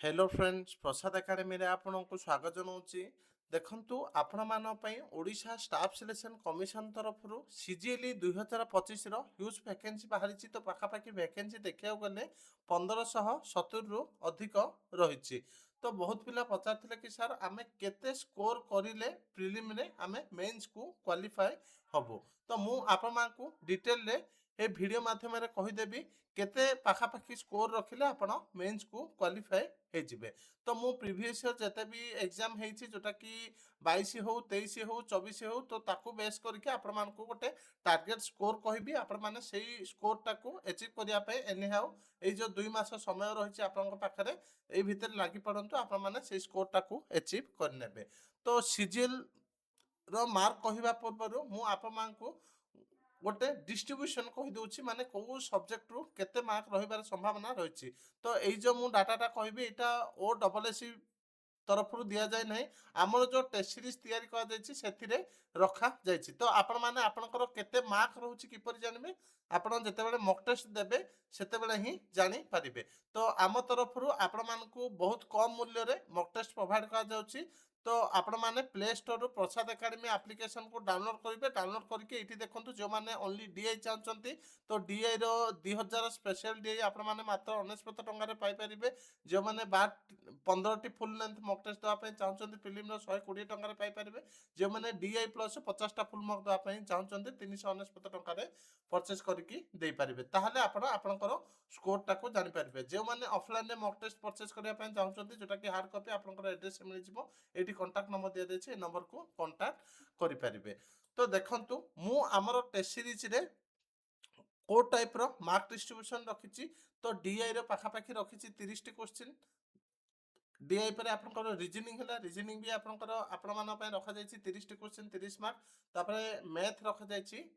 Hello friends प्रसाद academy रे आपनको स्वागत जनाऊँगी। देखंतु आपण मान पई ओडिशा स्टाफ सिलेक्शन कमिशन तरफ सीजीएलई 2025 रो ह्यूज वैकेंसी बाहरी तो पाखापाखि वैकेंसी देखा गले 1570 रु अधिक रही। तो बहुत पिला पचार कि सर आमे केते स्कोर करिले प्रिलिम रे आमे मेंस को क्वालिफाई हबो। तो मु आपण मानकू डिटेल रे ए वीडियो माध्यम रे कहिदेबी केते पाखापाखि स्कोर रखिले आपण मेंस को क्वालिफाई हे जिवे। तो मु प्रीवियस ईयर जते भी एग्जाम हेछि जोटा कि 22 हो 23 हो 24 हो तो ताकू बेस करके आपण मानकू गोटे टार्गेट स्कोर कहबी आपण माने सेही स्कोर टाकू अचीव करिया पे एनी हाउ ए जो 2 मास समय रहिछि आपण पाखरे ए भितर लागि पड़ंतु आपण माने सेही स्कोर टाकू अचीव कर नेबे। तो सीजीएल रो मार्क कहबा पूर्व मु आपण मानकू गोटे डिस्ट्रीब्यूशन कहि दउछि माने को सब्जेक्ट रु केते मार्क रहिबार संभावना रहिछि। तो एई जो मु डाटाटा कहबी एटा ओ डबल एससी तरफ दिया जाए नहीं आमर जो टेस्ट सीरीज तैयारी करा जायछि सेथिरे रखा जायछि। तो आपण माने आपनकर केते मार्क रहउछि किपर जानबे आपण जेतेबेले मॉक टेस्ट देबे सेतेबेले ही जानि परिबे। तो आम तरफ आपण मानकू बहुत कम मूल्य रे मॉक टेस्ट प्रोवाइड करा जाउछि। तो आपण माने प्ले स्टोर रु प्रसाद एकेडमी एप्लिकेशन को डाउनलोड करिवे। डाउनलोड करके एठी देखंतु जो माने ओनली डीआई चाहचंती तो डीआई रो 2000 स्पेशल डीआई आपण माने मात्र 99 टंका रे पाई परिबे। जो माने 15 टी फुल लेंथ मॉक टेस्ट दवा पई चाहचंती फिल्म रो 120 टंका रे पाई परिबे। जो माने डीआई प्लस 50 टा फुल मॉक दवा पई चाहचंती 399 टंका रे परचेज करके देई परिबे। ताहाले आपण आपनकर स्कोर टाको जानि परिबे। जो माने ऑफलाइन रे मॉक टेस्ट परचेज करिया पई चाहचंती जोटा कि हार्ड कॉपी आपनकर एड्रेस मिल जिवो। एटी कांटेक्ट नंबर दिया जायछि ए नंबर को कांटेक्ट करि परिबे। तो देखंतु मु हमर टेस्ट सीरीज रे को टाइप रो मार्क डिस्ट्रीब्यूशन रखिछि। तो डीआई रो पाखापाखि रखिछि 30 टी क्वेश्चन। डीआई पर आपनकर रीजनिंग हला रीजनिंग भी आपनकर आपण मान पय रखा जायछि 30 टी क्वेश्चन 30 मार्क। तापरे मैथ रखा जायछि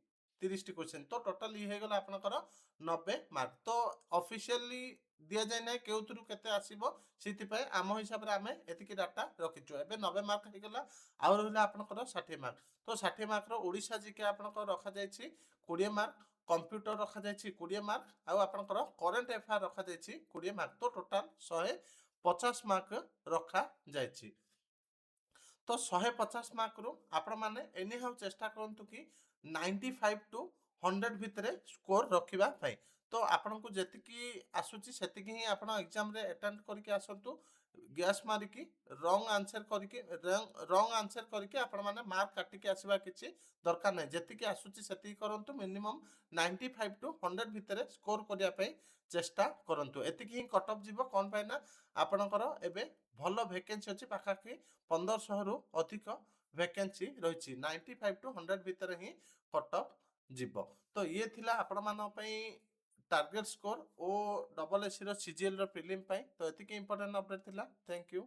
30 टी क्वेश्चन। तो टोटल ई हे गेला आपनकर 90 मार्क। तो ऑफिशियली दिया जाय नै केउतरु केते आसीबो सिति पय आम हिसाब रे आमे एतिकी डाटा रखिछु। एबे 90 मार्क हे गेला आ रहला आपनकर 60 मार्क। तो 60 मार्क रो ओडिसा जीके आपनकर रखा जायछि 20 मार्क। कंप्यूटर रखा जायछि 20 मार्क आ आपनकर करंट अफेयर रखा जायछि 20 मार्क। तो टोटल 150 मार्क रखा जायछि। तो 150 मार्क रु आपण माने एनी हाउ चेष्टा करंतु कि 95 टू 100 भितरे स्कोर रखिबा पई। तो आपण को जेतिकी आसुची सेतिकी ही आपण एग्जाम रे अटेम्प्ट करके आसंतु। गैस मारिकी रॉन्ग आंसर करके रॉन्ग आंसर करके आपण माने मार्क काटी के आसीबा किछि दरकार नै। जेतिकी आसुची सेतिकी करंतु मिनिमम 95 टू 100 भितरे स्कोर करिया पई चेष्टा करंतु। एतिकी ही कट ऑफ जीवो कोन पय ना आपणकर एबे भलो वैकेंसी अछि पाखाखि 1500 रु अधिक वैकेंसी रहिछि। 95 टू 100 भितर ही कट ऑफ जीवो। तो ये थिला आपण मान पई target score O double SC रो सीजीएल रो प्रीलिम पई। तो एतिकी इंपोर्टेंट अपडेट थिला। Thank you.